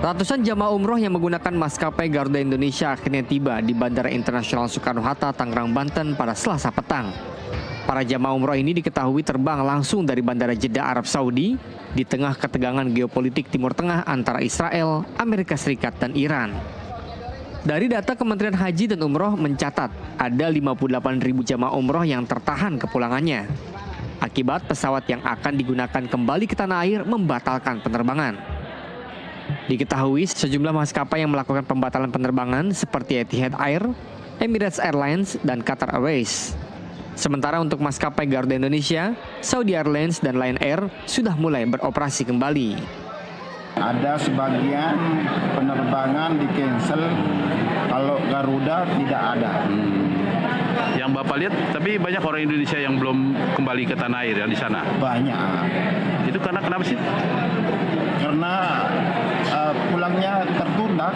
Ratusan jamaah umroh yang menggunakan maskapai Garuda Indonesia akhirnya tiba di Bandara Internasional Soekarno-Hatta, Tangerang, Banten pada Selasa petang. Para jamaah umroh ini diketahui terbang langsung dari Bandara Jeddah, Arab Saudi, di tengah ketegangan geopolitik Timur Tengah antara Israel, Amerika Serikat, dan Iran. Dari data Kementerian Haji dan Umroh mencatat ada 58.000 jamaah umroh yang tertahan kepulangannya akibat pesawat yang akan digunakan kembali ke tanah air membatalkan penerbangan. Diketahui sejumlah maskapai yang melakukan pembatalan penerbangan seperti Etihad Air, Emirates Airlines, dan Qatar Airways. Sementara untuk maskapai Garuda Indonesia, Saudi Airlines, dan Lion Air sudah mulai beroperasi kembali. Ada sebagian penerbangan di-cancel, kalau Garuda tidak ada. Yang Bapak lihat, tapi banyak orang Indonesia yang belum kembali ke tanah air ya di sana? Banyak. Itu karena kenapa sih? Karena pulangnya tertunda.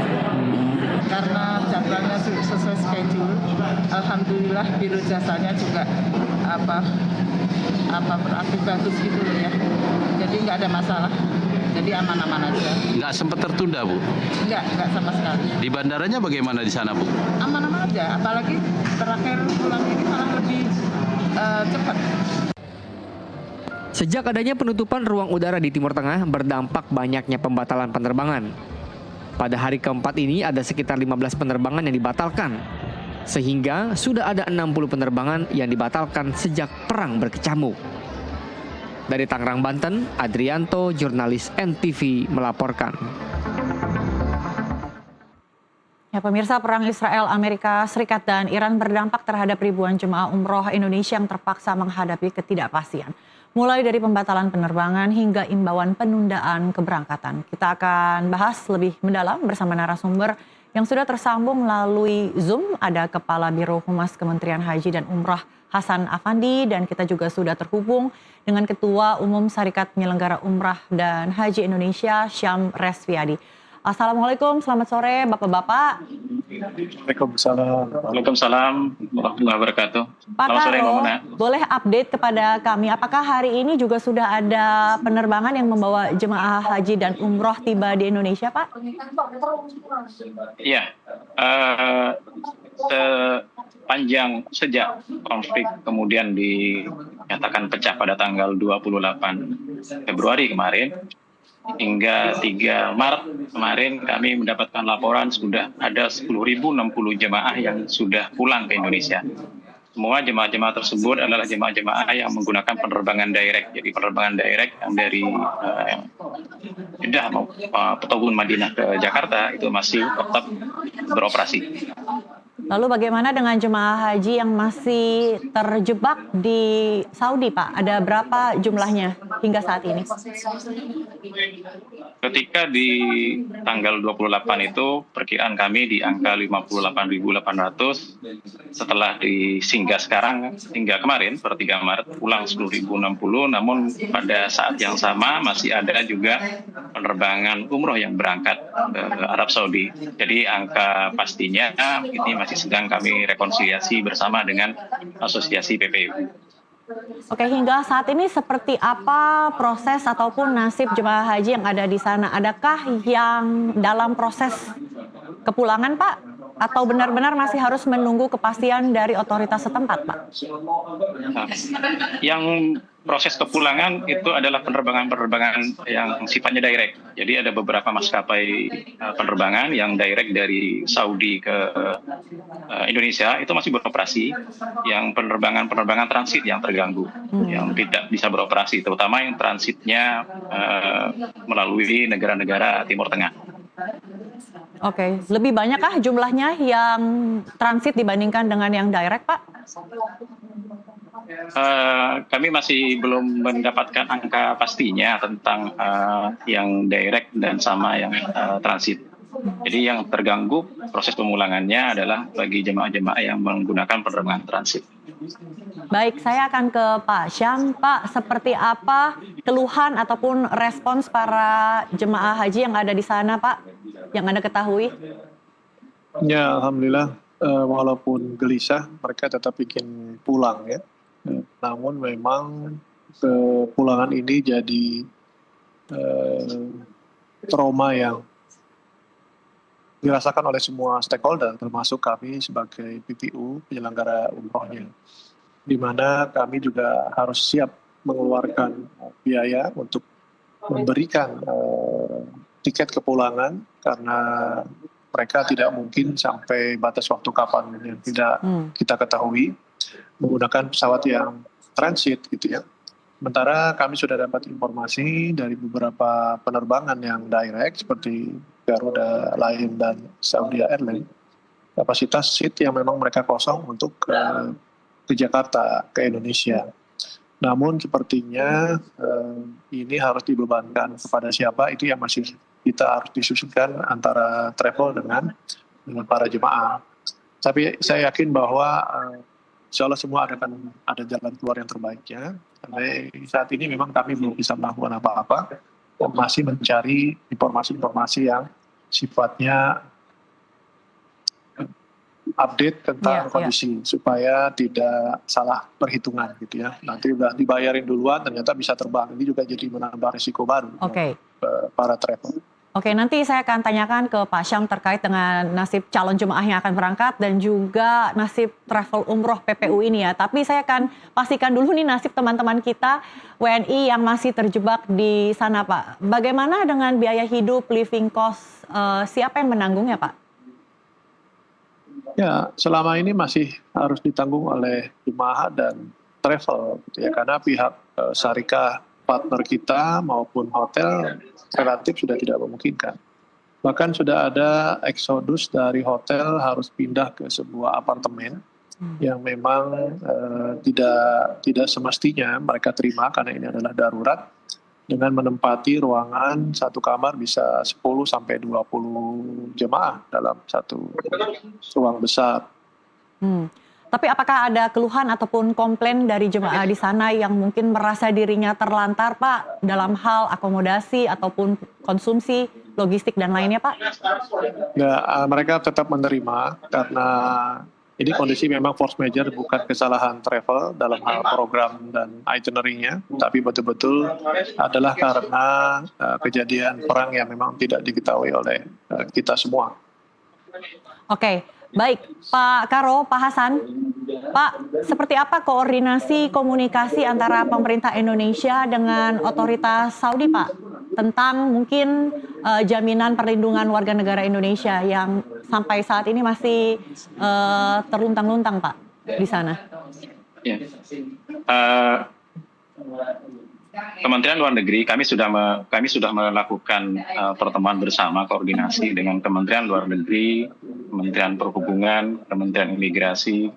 Karena jadwalnya sesuai schedule, alhamdulillah biro jasanya juga berarti bagus gitu loh ya. Jadi nggak ada masalah. Jadi aman-aman aja. Nggak sempat tertunda, Bu? Nggak sama sekali. Di bandaranya bagaimana di sana, Bu? Aman-aman aja, apalagi terakhir pulang ini malah lebih cepat. Sejak adanya penutupan ruang udara di Timur Tengah, berdampak banyaknya pembatalan penerbangan. Pada hari keempat ini ada sekitar 15 penerbangan yang dibatalkan, sehingga sudah ada 60 penerbangan yang dibatalkan sejak perang berkecamuk. Dari Tangerang, Banten, Adrianto, jurnalis NTV melaporkan. Ya, pemirsa, perang Israel, Amerika Serikat, dan Iran berdampak terhadap ribuan jemaah umroh Indonesia yang terpaksa menghadapi ketidakpastian. Mulai dari pembatalan penerbangan hingga imbauan penundaan keberangkatan. Kita akan bahas lebih mendalam bersama narasumber yang sudah tersambung melalui Zoom. Ada Kepala Biro Humas Kementerian Haji dan Umrah Hasan Afandi, dan kita juga sudah terhubung dengan Ketua Umum Syarikat Penyelenggara Umrah dan Haji Indonesia, Syam Resviadi. Assalamualaikum, selamat sore Bapak-Bapak. Waalaikumsalam warahmatullahi wabarakatuh. Pak Selamat sore, Karo, Mbak. boleh update kepada kami, apakah hari ini juga sudah ada penerbangan yang membawa jemaah haji dan umroh tiba di Indonesia, Pak? Iya, sepanjang sejak konflik kemudian dinyatakan pecah pada tanggal 28 Februari kemarin, hingga 3 Maret kemarin kami mendapatkan laporan sudah ada 10.060 jemaah yang sudah pulang ke Indonesia. Semua jemaah-jemaah tersebut adalah jemaah-jemaah yang menggunakan penerbangan direct. Jadi penerbangan direct yang dari Jeddah ataupun Madinah ke Jakarta itu masih tetap beroperasi. Lalu bagaimana dengan jemaah haji yang masih terjebak di Saudi, Pak? Ada berapa jumlahnya hingga saat ini? Ketika di tanggal 28 itu perkiraan kami di angka 58.800, setelah disinggah sekarang hingga kemarin per 3 Maret pulang 10.060, namun pada saat yang sama masih ada juga penerbangan umroh yang berangkat ke Arab Saudi. Jadi angka pastinya ini masih sedang kami rekonsiliasi bersama dengan Asosiasi PPU. Oke, hingga saat ini seperti apa proses ataupun nasib jemaah haji yang ada di sana? Adakah yang dalam proses kepulangan, Pak? Atau benar-benar masih harus menunggu kepastian dari otoritas setempat, Pak? Nah, yang proses kepulangan itu adalah penerbangan-penerbangan yang sifatnya direct. Jadi ada beberapa maskapai penerbangan yang direct dari Saudi ke Indonesia itu masih beroperasi. Yang penerbangan-penerbangan transit yang terganggu, yang tidak bisa beroperasi, terutama yang transitnya melalui negara-negara Timur Tengah. Oke, lebih banyakkah jumlahnya yang transit dibandingkan dengan yang direct, Pak? Kami masih belum mendapatkan angka pastinya tentang yang direct dan sama yang transit. Jadi yang terganggu proses pemulangannya adalah bagi jemaah-jemaah yang menggunakan penerbangan transit. Baik, saya akan ke Pak Syam. Pak, seperti apa keluhan ataupun respons para jemaah haji yang ada di sana, Pak, yang Anda ketahui? Ya, alhamdulillah, walaupun gelisah, mereka tetap ingin pulang ya. Namun memang kepulangan ini jadi trauma yang dirasakan oleh semua stakeholder, termasuk kami sebagai PPU, penyelenggara umrohnya. Di mana kami juga harus siap mengeluarkan biaya untuk memberikan tiket kepulangan, karena mereka tidak mungkin sampai batas waktu kapan yang tidak kita ketahui menggunakan pesawat yang transit gitu ya. Sementara kami sudah dapat informasi dari beberapa penerbangan yang direct seperti Garuda, Lion, dan Saudi Airlines, kapasitas seat yang memang mereka kosong untuk ke Jakarta, ke Indonesia. Namun sepertinya ini harus dibebankan kepada siapa, itu yang masih kita harus diskusikan antara travel dengan para jemaah. Tapi saya yakin bahwa insya Allah semua ada jalan keluar yang terbaiknya. Sampai saat ini memang kami belum bisa melakukan apa-apa, masih mencari informasi-informasi yang sifatnya update tentang kondisi supaya tidak salah perhitungan gitu ya. Nanti udah dibayarin duluan ternyata bisa terbang, ini juga jadi menambah risiko baru para travel. Oke, nanti saya akan tanyakan ke Pak Syam terkait dengan nasib calon jemaah yang akan berangkat dan juga nasib travel umroh PPU ini ya. Tapi saya akan pastikan dulu nih nasib teman-teman kita WNI yang masih terjebak di sana, Pak. Bagaimana dengan biaya hidup, living cost, siapa yang menanggungnya, Pak? Ya, selama ini masih harus ditanggung oleh jemaah dan travel gitu ya, karena pihak syarikah partner kita maupun hotel relatif sudah tidak memungkinkan. Bahkan sudah ada eksodus dari hotel harus pindah ke sebuah apartemen yang memang tidak semestinya mereka terima karena ini adalah darurat, dengan menempati ruangan satu kamar bisa 10 sampai 20 jemaah dalam satu ruang besar. Tapi apakah ada keluhan ataupun komplain dari jemaah di sana yang mungkin merasa dirinya terlantar, Pak, dalam hal akomodasi ataupun konsumsi, logistik dan lainnya, Pak? Ya, mereka tetap menerima karena ini kondisi memang force majeure, bukan kesalahan travel dalam hal program dan itinerary-nya, tapi betul-betul adalah karena kejadian perang yang memang tidak diketahui oleh kita semua. Oke. Baik, Pak Karo, Pak Hasan, Pak, seperti apa koordinasi komunikasi antara pemerintah Indonesia dengan otoritas Saudi, Pak, tentang mungkin jaminan perlindungan warga negara Indonesia yang sampai saat ini masih terluntang-luntang, Pak, di sana? Ya. Kementerian Luar Negeri kami sudah melakukan pertemuan bersama koordinasi dengan Kementerian Luar Negeri, Kementerian Perhubungan, Kementerian Imigrasi,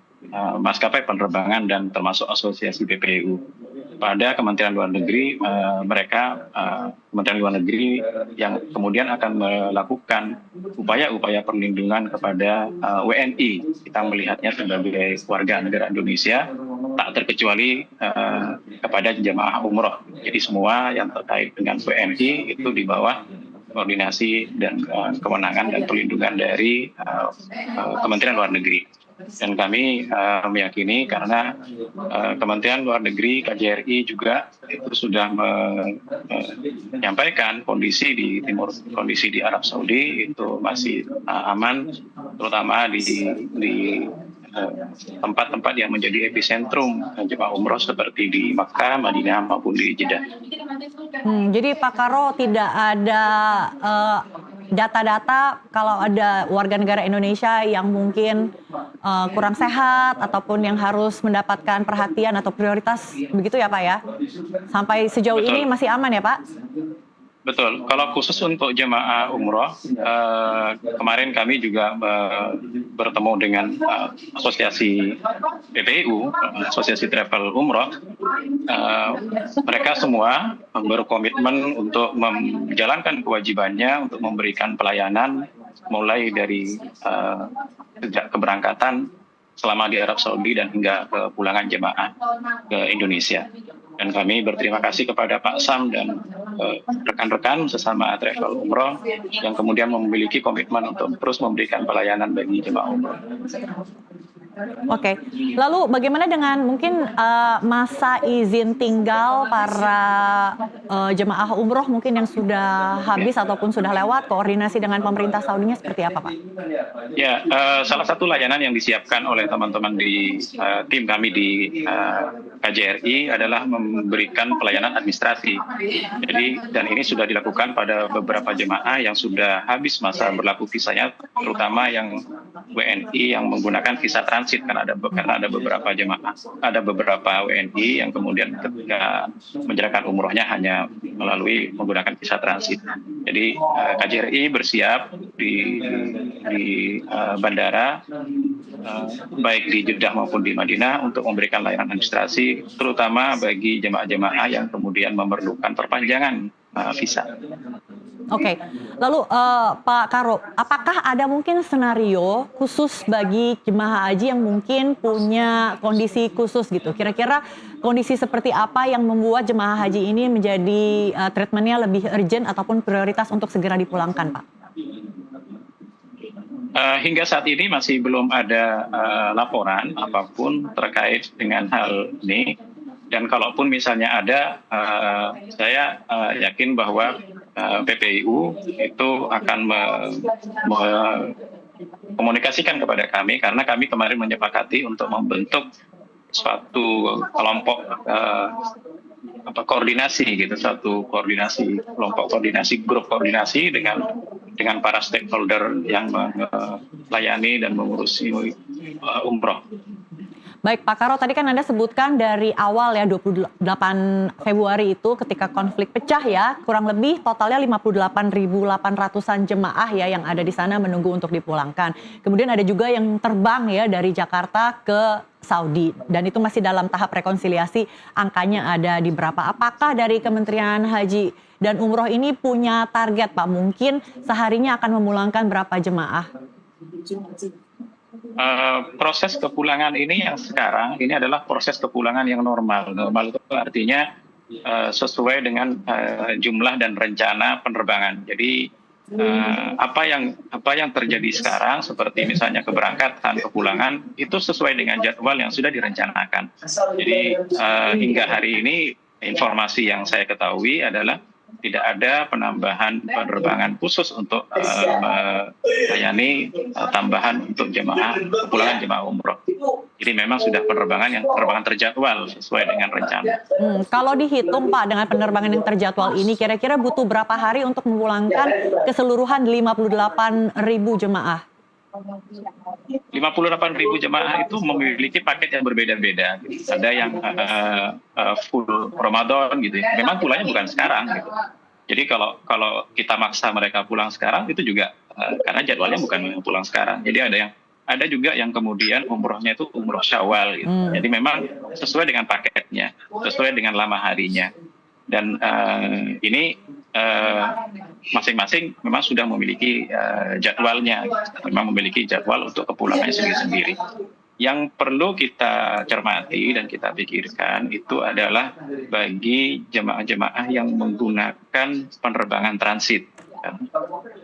maskapai penerbangan dan termasuk Asosiasi PPU. Pada Kementerian Luar Negeri Kementerian Luar Negeri yang kemudian akan melakukan upaya-upaya perlindungan kepada WNI. Kita melihatnya sebagai warga negara Indonesia, tak terkecuali kepada jemaah umroh. Jadi semua yang terkait dengan WNI itu di bawah koordinasi dan kewenangan dan perlindungan dari Kementerian Luar Negeri. Dan kami meyakini karena Kementerian Luar Negeri, KJRI juga itu sudah menyampaikan kondisi di Arab Saudi itu masih aman, terutama di tempat-tempat yang menjadi epicentrum jemaah umroh seperti di Makkah, Madinah maupun di Jeddah. Jadi Pak Karo, tidak ada data-data kalau ada warga negara Indonesia yang mungkin kurang sehat ataupun yang harus mendapatkan perhatian atau prioritas, begitu ya Pak ya? Sampai sejauh ini masih aman ya Pak? Betul. Kalau khusus untuk jemaah umroh, kemarin kami juga bertemu dengan Asosiasi PPU, Asosiasi Travel Umroh. Mereka semua berkomitmen untuk menjalankan kewajibannya untuk memberikan pelayanan mulai dari sejak keberangkatan selama di Arab Saudi dan hingga kepulangan jemaah ke Indonesia. Dan kami berterima kasih kepada Pak Sam dan rekan-rekan sesama travel umroh yang kemudian memiliki komitmen untuk terus memberikan pelayanan bagi jemaah umroh. Oke, lalu bagaimana dengan mungkin masa izin tinggal para jemaah umroh mungkin yang sudah habis ataupun sudah lewat, koordinasi dengan pemerintah Saudinya seperti apa, Pak? Ya, salah satu layanan yang disiapkan oleh teman-teman di tim kami di KJRI adalah memberikan pelayanan administrasi. Jadi, dan ini sudah dilakukan pada beberapa jemaah yang sudah habis masa berlaku visanya, terutama yang WNI yang menggunakan visa transit, karena ada beberapa jemaah, ada beberapa WNI yang kemudian ketika menjalankan umrohnya hanya melalui menggunakan visa transit. Jadi KJRI bersiap di bandara, baik di Jeddah maupun di Madinah, untuk memberikan layanan administrasi, terutama bagi jemaah-jemaah yang kemudian memerlukan perpanjangan visa. Oke, lalu Pak Karo, apakah ada mungkin senario khusus bagi jemaah haji yang mungkin punya kondisi khusus gitu? Kira-kira kondisi seperti apa yang membuat jemaah haji ini menjadi treatmentnya lebih urgent ataupun prioritas untuk segera dipulangkan, Pak? Hingga saat ini masih belum ada laporan apapun terkait dengan hal ini. Dan kalaupun misalnya ada, saya yakin bahwa PPIU itu akan komunikasikan kepada kami, karena kami kemarin menyepakati untuk membentuk suatu kelompok koordinasi gitu, suatu koordinasi, kelompok koordinasi, grup koordinasi dengan para stakeholder yang melayani dan mengurusi umroh. Baik Pak Karo, tadi kan Anda sebutkan dari awal ya 28 Februari itu ketika konflik pecah ya, kurang lebih totalnya 58.800-an jemaah ya yang ada di sana menunggu untuk dipulangkan. Kemudian ada juga yang terbang ya dari Jakarta ke Saudi dan itu masih dalam tahap rekonsiliasi, angkanya ada di berapa. Apakah dari Kementerian Haji dan Umroh ini punya target Pak, mungkin seharinya akan memulangkan berapa jemaah? Proses kepulangan ini yang sekarang ini adalah proses kepulangan yang normal. Normal itu artinya sesuai dengan jumlah dan rencana penerbangan. Jadi apa yang terjadi sekarang seperti misalnya keberangkatan, kepulangan itu sesuai dengan jadwal yang sudah direncanakan. Jadi hingga hari ini informasi yang saya ketahui adalah tidak ada penambahan penerbangan khusus untuk melayani tambahan untuk kepulangan jemaah umroh. Jadi memang sudah penerbangan terjadwal sesuai dengan rencana. Kalau dihitung Pak dengan penerbangan yang terjadwal ini, kira-kira butuh berapa hari untuk memulangkan keseluruhan 58.000 jemaah? 58.000 jemaah itu memiliki paket yang berbeda-beda. Ada yang full Ramadan gitu ya. Memang pulangnya bukan sekarang gitu. Jadi kalau kita maksa mereka pulang sekarang itu juga karena jadwalnya bukan pulang sekarang. Jadi ada juga yang kemudian umrohnya itu umroh Syawal gitu. Jadi memang sesuai dengan paketnya, sesuai dengan lama harinya. Dan ini masing-masing memang sudah memiliki jadwalnya, memang memiliki jadwal untuk kepulangannya sendiri-sendiri. Yang perlu kita cermati dan kita pikirkan itu adalah bagi jemaah-jemaah yang menggunakan penerbangan transit.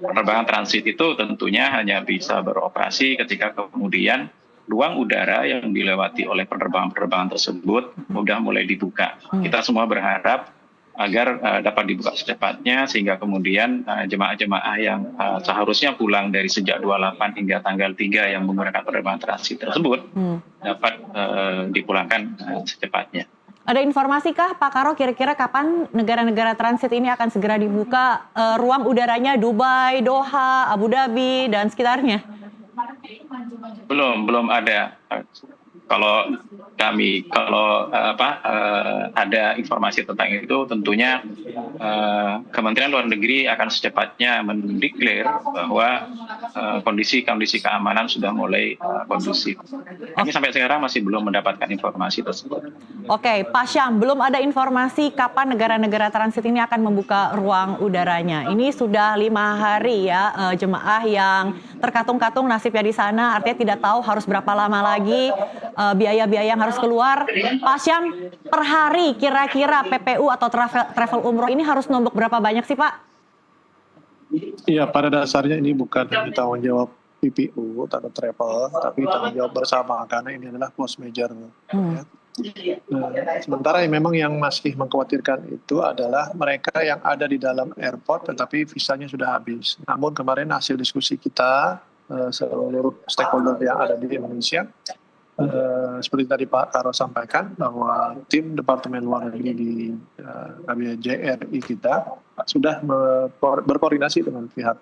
Penerbangan transit itu tentunya hanya bisa beroperasi ketika kemudian ruang udara yang dilewati oleh penerbangan tersebut sudah mulai dibuka. Kita semua berharap agar dapat dibuka secepatnya sehingga kemudian jemaah-jemaah yang seharusnya pulang dari sejak 28 hingga tanggal 3 yang menggunakan penerbangan transit tersebut dapat dipulangkan secepatnya. Ada informasi kah Pak Karo kira-kira kapan negara-negara transit ini akan segera dibuka ruang udaranya, Dubai, Doha, Abu Dhabi dan sekitarnya? Belum ada. Kalau ada informasi tentang itu, tentunya Kementerian Luar Negeri akan secepatnya mendeklar bahwa kondisi keamanan sudah mulai kondusif. Kami sampai sekarang masih belum mendapatkan informasi tersebut. Oke, Pak Syam, belum ada informasi kapan negara-negara transit ini akan membuka ruang udaranya. Ini sudah 5 hari ya jemaah yang terkatung-katung nasibnya di sana, artinya tidak tahu harus berapa lama lagi biaya-biaya yang harus keluar. Pak Syam, per hari kira-kira PPU atau travel umroh ini harus nombok berapa banyak sih Pak? Iya, pada dasarnya ini bukan tanggung jawab PPU atau travel, tapi tanggung jawab bersama karena ini adalah force majeure. Ya. Nah, sementara memang yang masih mengkhawatirkan itu adalah mereka yang ada di dalam airport tetapi visanya sudah habis. Namun kemarin hasil diskusi kita seluruh stakeholder yang ada di Indonesia, seperti tadi Pak Karo sampaikan bahwa tim Departemen Luar Negeri di KBRI kita sudah berkoordinasi dengan pihak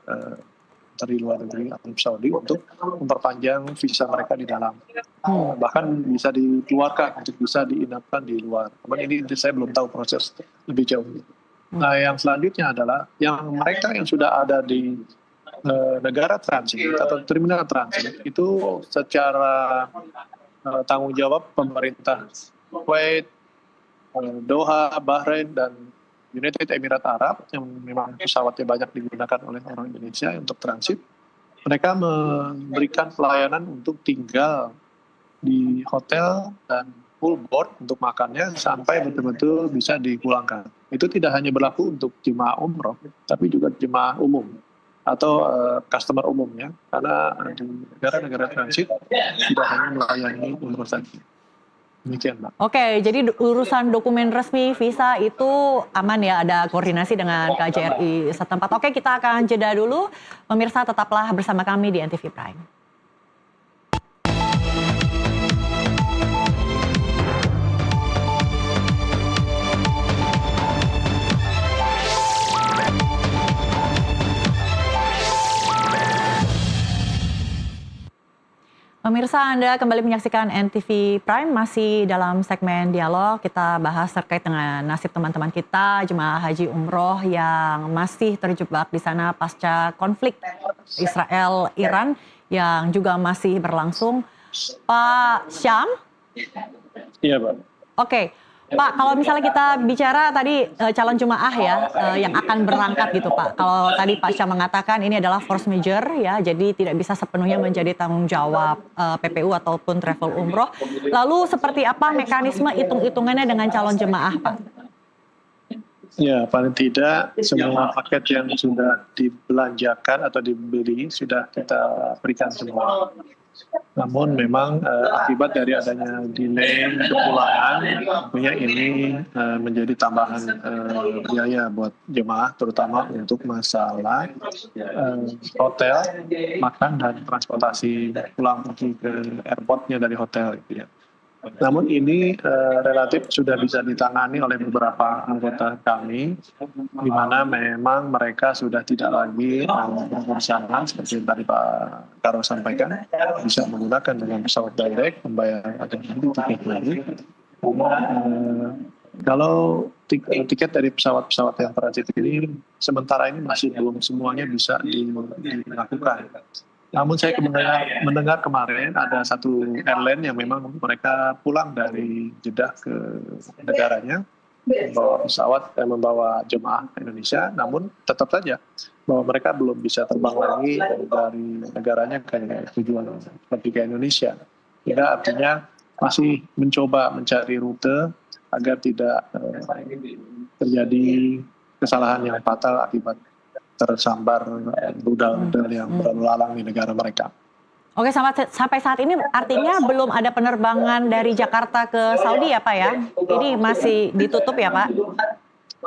dari luar negeri Arab Saudi untuk memperpanjang visa mereka di dalam. Bahkan bisa dikeluarkan untuk bisa diinapkan di luar. Namun ini saya belum tahu proses lebih jauh. Nah, yang selanjutnya adalah yang mereka yang sudah ada di negara transit atau terminal transit itu secara tanggung jawab pemerintah Kuwait, Doha, Bahrain, dan United Emirat Arab yang memang pesawatnya banyak digunakan oleh orang Indonesia untuk transit. Mereka memberikan pelayanan untuk tinggal di hotel dan full board untuk makannya sampai betul-betul bisa dipulangkan. Itu tidak hanya berlaku untuk jemaah umroh, tapi juga jemaah umum atau customer umum ya, karena di negara-negara transit tidak hanya melayani umroh saja. Demikian, Mbak. Oke, jadi urusan dokumen resmi visa itu aman ya, ada koordinasi dengan KJRI setempat. Oke, kita akan jeda dulu. Pemirsa tetaplah bersama kami di NTV Prime. Pemirsa, Anda kembali menyaksikan NTV Prime, masih dalam segmen dialog. Kita bahas terkait dengan nasib teman-teman kita, jemaah haji umroh yang masih terjebak di sana pasca konflik Israel-Iran yang juga masih berlangsung. Pak Syam? Iya, Pak. Oke. Pak, kalau misalnya kita bicara tadi calon jemaah ya yang akan berangkat gitu Pak. Kalau tadi Pak Syam mengatakan ini adalah force majeure ya, jadi tidak bisa sepenuhnya menjadi tanggung jawab PPU ataupun travel umroh. Lalu seperti apa mekanisme hitung-hitungannya dengan calon jemaah Pak? Ya, paling tidak semua paket yang sudah dibelanjakan atau dibeli sudah kita berikan semua. Namun memang akibat dari adanya delay kepulangan, tentunya ini menjadi tambahan biaya buat jemaah, terutama untuk masalah hotel, makan, dan transportasi pulang pergi ke airportnya dari hotel. Gitu ya. Namun ini relatif sudah bisa ditangani oleh beberapa anggota kami, di mana memang mereka sudah tidak lagi berusaha seperti tadi Pak Karo sampaikan, bisa menggunakan dengan pesawat direct, membayar tiket lagi. Kalau tiket dari pesawat-pesawat yang transit ini sementara ini masih belum semuanya bisa dilakukan. Namun saya mendengar kemarin ada satu airline yang memang mereka pulang dari Jeddah ke negaranya, membawa pesawat dan membawa jemaah ke Indonesia, namun tetap saja bahwa mereka belum bisa terbang lagi dari negaranya ke tujuan seperti ke Indonesia. Ini artinya masih mencoba mencari rute agar tidak terjadi kesalahan yang fatal akibat tersambar rudal-rudal yang berlalu lalang di negara mereka. Oke, sampai saat ini artinya belum ada penerbangan dari Jakarta ke Saudi ya Pak ya? Ini masih ditutup ya Pak?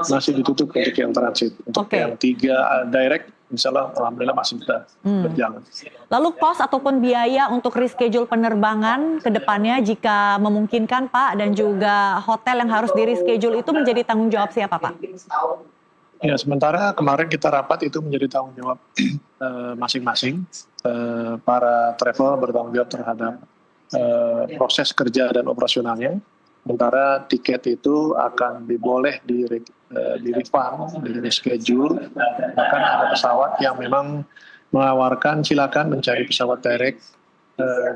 Masih ditutup untuk yang transit. Untuk yang 3 direct, misalnya alhamdulillah masih bisa berjalan. Lalu cost ataupun biaya untuk reschedule penerbangan ke depannya jika memungkinkan Pak, dan juga hotel yang harus di reschedule itu menjadi tanggung jawab siapa Pak? Ya, sementara kemarin kita rapat itu menjadi tanggung jawab masing-masing. Para travel bertanggung jawab terhadap proses kerja dan operasionalnya. Sementara tiket itu akan diboleh di refund, di reschedule. Bahkan ada pesawat yang memang menawarkan silakan mencari pesawat direct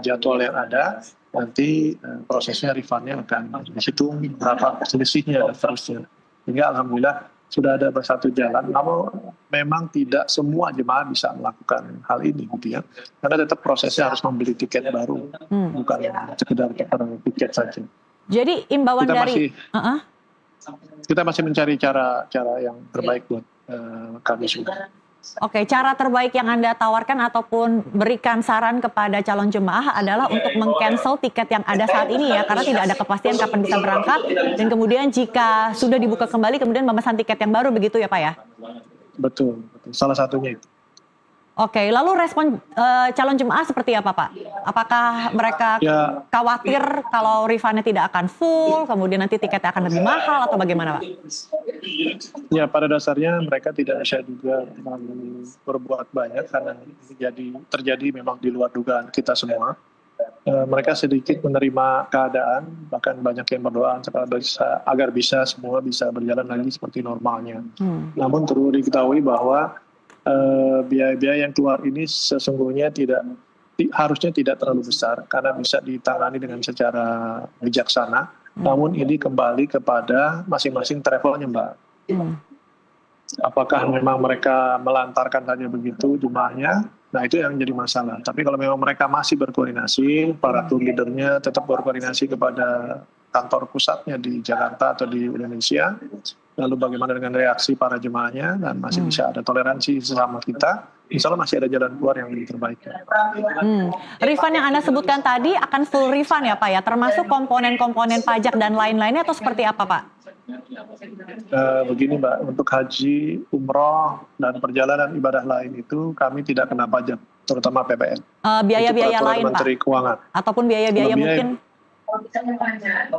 jadwal yang ada. Nanti prosesnya refundnya akan dihitung berapa selisihnya dan seterusnya. Hingga alhamdulillah sudah ada bersatu jalan, namun memang tidak semua jemaah bisa melakukan hal ini gitu ya. Karena tetap prosesnya harus membeli tiket baru, bukan sekedar tukar tiket saja. Jadi imbauan kita masih mencari cara yang terbaik buat kami semua. Oke, cara terbaik yang Anda tawarkan ataupun berikan saran kepada calon jemaah adalah untuk meng-cancel tiket yang ada saat ini ya, karena tidak ada kepastian kapan bisa berangkat, dan kemudian jika sudah dibuka kembali, kemudian memesan tiket yang baru, begitu ya Pak ya? Betul. Salah satunya itu. Oke, lalu respon calon jemaah seperti apa Pak? Apakah mereka khawatir kalau refundnya tidak akan full, kemudian nanti tiketnya akan lebih mahal atau bagaimana Pak? Ya, pada dasarnya mereka tidak bisa juga berbuat banyak karena ini terjadi memang di luar dugaan kita semua. Mereka sedikit menerima keadaan, bahkan banyak yang berdoa agar bisa semua bisa berjalan lagi seperti normalnya. Namun perlu diketahui bahwa biaya-biaya yang keluar ini sesungguhnya harusnya tidak terlalu besar karena bisa ditangani dengan secara bijaksana. Namun ini kembali kepada masing-masing travelnya, Mbak. Apakah memang mereka melantarkan saja begitu jumlahnya? Nah, itu yang jadi masalah. Tapi kalau memang mereka masih berkoordinasi, para tour leadernya tetap berkoordinasi kepada kantor pusatnya di Jakarta atau di Indonesia, lalu bagaimana dengan reaksi para jemaahnya, dan masih bisa ada toleransi sesama kita, insya Allah masih ada jalan keluar yang lebih terbaik. Refund yang Anda sebutkan tadi akan full refund ya Pak ya, termasuk komponen-komponen pajak dan lain-lainnya atau seperti apa Pak? Begini Mbak, untuk haji, umroh, dan perjalanan ibadah lain itu kami tidak kena pajak, terutama PPN. Biaya-biaya lain Menteri Pak? Keuangan. Ataupun biaya-biaya mungkin?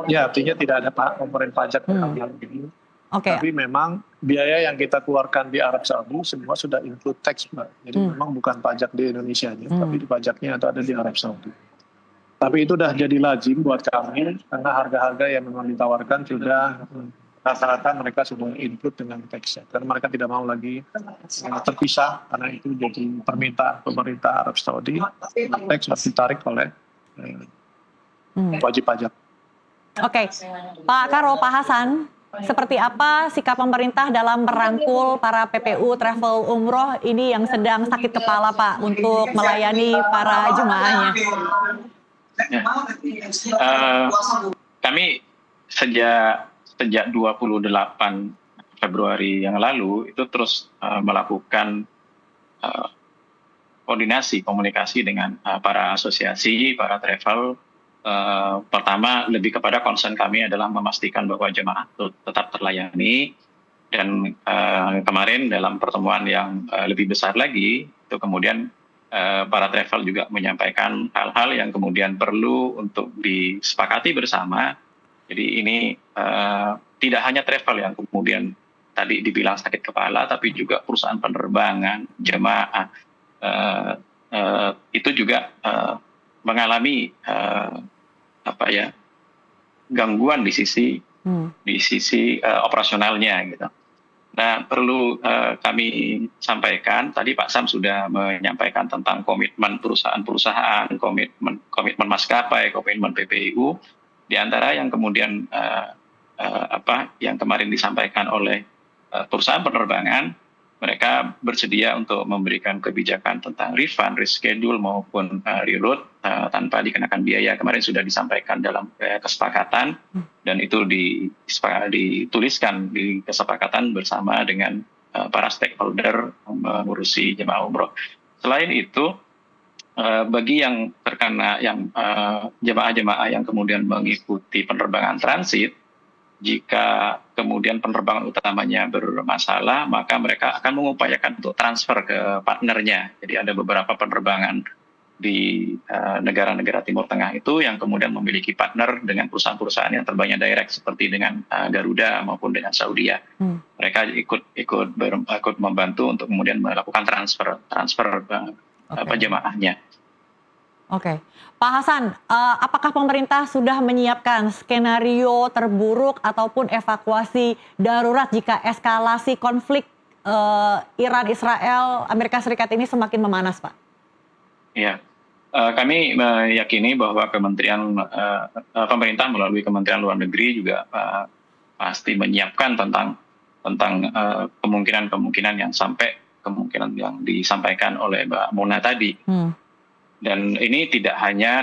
Ya, artinya tidak ada komponen pajak. Oke. Tapi memang biaya yang kita keluarkan di Arab Saudi semua sudah include tax, Mbak. Jadi memang bukan pajak di Indonesia, tapi di pajaknya itu ada di Arab Saudi. Tapi itu sudah jadi lazim buat kami karena harga-harga yang memang ditawarkan sudah rata-rata mereka sudah include dengan tax. Karena mereka tidak mau lagi terpisah karena itu jadi permintaan pemerintah Arab Saudi. Tax harus ditarik oleh wajib pajak. Oke, Pak Karo, Pak Hasan, seperti apa sikap pemerintah dalam merangkul para PPU travel umroh ini yang sedang sakit kepala Pak untuk melayani para jemaahnya? Kami sejak 28 Februari yang lalu itu terus melakukan komunikasi dengan para asosiasi, para travel. Pertama, lebih kepada concern kami adalah memastikan bahwa jemaah tetap terlayani, dan kemarin dalam pertemuan yang lebih besar lagi itu kemudian para travel juga menyampaikan hal-hal yang kemudian perlu untuk disepakati bersama. Jadi ini tidak hanya travel yang kemudian tadi dibilang sakit kepala, tapi juga perusahaan penerbangan, jemaah itu juga mengalami gangguan di sisi operasionalnya gitu. Nah, perlu kami sampaikan, tadi Pak Sam sudah menyampaikan tentang komitmen perusahaan-perusahaan, komitmen maskapai, komitmen PPU, di antara yang kemudian yang kemarin disampaikan oleh perusahaan penerbangan, mereka bersedia untuk memberikan kebijakan tentang refund, reschedule maupun reroute tanpa dikenakan biaya. Kemarin sudah disampaikan dalam kesepakatan, dan itu dituliskan di kesepakatan bersama dengan para stakeholder mengurusi jemaah umroh. Selain itu, bagi yang terkena jemaah-jemaah yang kemudian mengikuti penerbangan transit, jika kemudian penerbangan utamanya bermasalah, maka mereka akan mengupayakan untuk transfer ke partnernya. Jadi ada beberapa penerbangan di negara-negara Timur Tengah itu yang kemudian memiliki partner dengan perusahaan-perusahaan yang terbangnya direct seperti dengan Garuda maupun dengan Saudia. Mereka ikut membantu untuk kemudian melakukan transfer jemaahnya. Oke, Pak Hasan, apakah pemerintah sudah menyiapkan skenario terburuk ataupun evakuasi darurat jika eskalasi konflik Iran, Israel, Amerika Serikat ini semakin memanas, Pak? Iya, kami meyakini bahwa pemerintah melalui Kementerian Luar Negeri juga pasti menyiapkan tentang kemungkinan yang sampai kemungkinan yang disampaikan oleh Mbak Mona tadi. Dan ini tidak hanya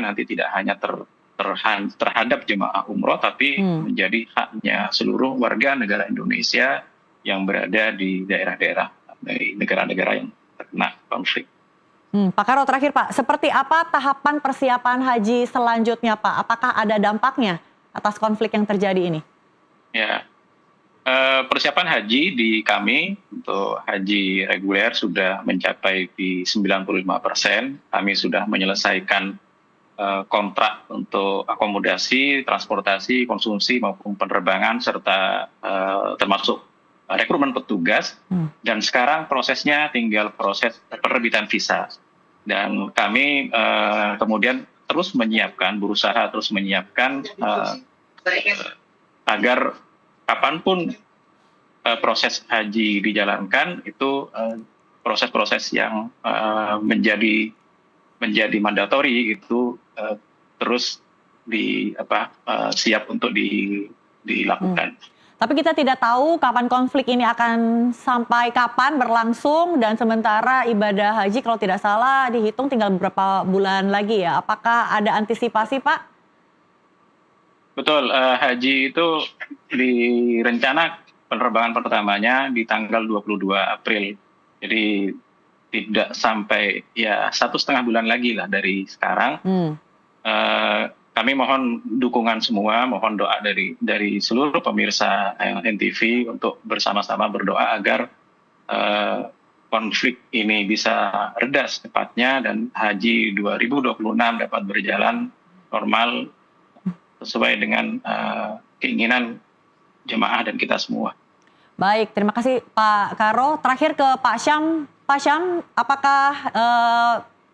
terhadap jemaah umroh, tapi menjadi haknya seluruh warga negara Indonesia yang berada di daerah-daerah dari negara-negara yang terkena konflik. Pak Karo, terakhir Pak, seperti apa tahapan persiapan haji selanjutnya Pak? Apakah ada dampaknya atas konflik yang terjadi ini? Ya, persiapan haji di kami untuk haji reguler sudah mencapai di 95%. Kami sudah menyelesaikan kontrak untuk akomodasi, transportasi, konsumsi maupun penerbangan serta termasuk rekrutmen petugas. Dan sekarang prosesnya tinggal proses penerbitan visa. Dan kami kemudian berusaha terus menyiapkan agar kapanpun proses haji dijalankan itu proses-proses yang menjadi mandatori itu terus siap untuk dilakukan. Tapi kita tidak tahu kapan konflik ini akan sampai kapan berlangsung, dan sementara ibadah haji kalau tidak salah dihitung tinggal beberapa bulan lagi ya. Apakah ada antisipasi Pak? Betul, haji itu direncana penerbangan pertamanya di tanggal 22 April. Jadi tidak sampai 1,5 bulan lagi lah dari sekarang. Kami mohon dukungan semua, mohon doa dari seluruh pemirsa NTV untuk bersama-sama berdoa agar konflik ini bisa reda secepatnya dan haji 2026 dapat berjalan normal sesuai dengan keinginan jemaah dan kita semua. Baik, terima kasih Pak Karo. Terakhir ke Pak Syam. Pak Syam, apakah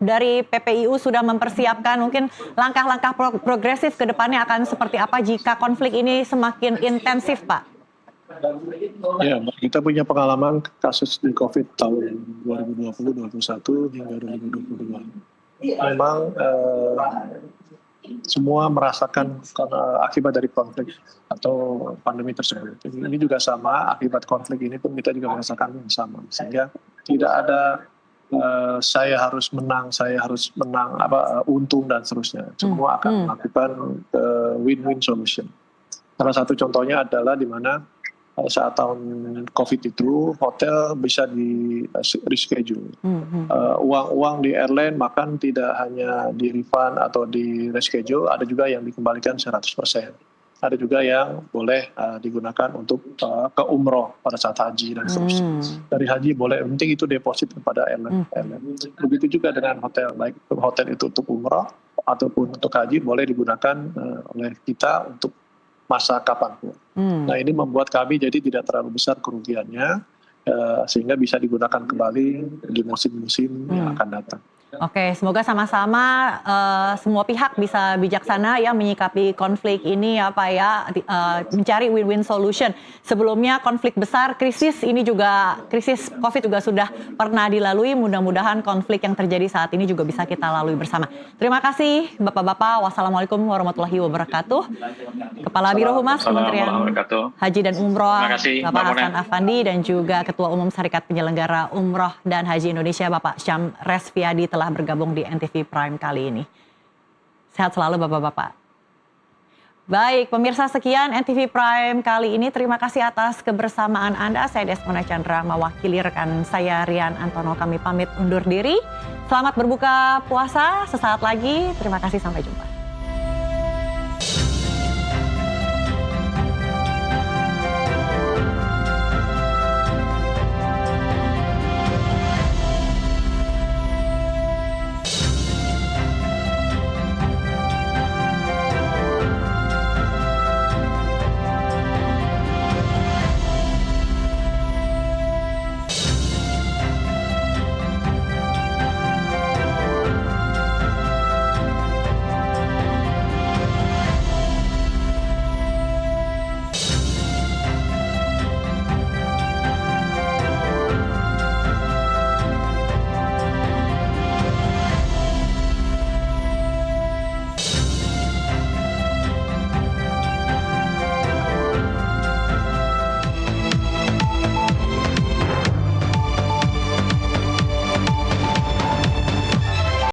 dari PPIU sudah mempersiapkan mungkin langkah-langkah progresif ke depannya akan seperti apa jika konflik ini semakin intensif, Pak? Ya, kita punya pengalaman kasus di COVID tahun 2020, 2021 hingga 2022. Memang semua merasakan karena akibat dari konflik atau pandemi tersebut. Ini juga sama, akibat konflik ini pun kita juga merasakan yang sama. Sehingga tidak ada saya harus menang, untung dan seterusnya. Semua akan melakukan win-win solution. Salah satu contohnya adalah di mana saat tahun COVID itu hotel bisa di reschedule. Uang di airline makan tidak hanya di refund atau di reschedule, ada juga yang dikembalikan 100%. Ada juga yang boleh digunakan untuk ke umroh pada saat haji dan seterusnya. Dari haji boleh, penting itu deposit kepada airline. Begitu juga dengan hotel, baik hotel itu untuk umroh ataupun untuk haji boleh digunakan oleh kita untuk masa kapanpun. Nah ini membuat kami jadi tidak terlalu besar kerugiannya sehingga bisa digunakan kembali di musim-musim yang akan datang. Oke, semoga sama-sama semua pihak bisa bijaksana ya menyikapi konflik ini ya Pak ya, mencari win-win solution. Sebelumnya konflik besar, krisis COVID juga sudah pernah dilalui. Mudah-mudahan konflik yang terjadi saat ini juga bisa kita lalui bersama. Terima kasih Bapak-Bapak. Wassalamualaikum warahmatullahi wabarakatuh. Kepala Biro Humas Kementerian Haji dan Umroh Bapak Hasan Afandi dan juga Ketua Umum Serikat Penyelenggara Umroh dan Haji Indonesia Bapak Syam Resviadi telah bergabung di NTV Prime kali ini. Sehat selalu Bapak-Bapak. Baik, pemirsa, sekian NTV Prime kali ini. Terima kasih atas kebersamaan Anda. Saya Desmona Chandra mewakili rekan saya Rian Antono. Kami pamit undur diri. Selamat berbuka puasa sesaat lagi. Terima kasih, sampai jumpa.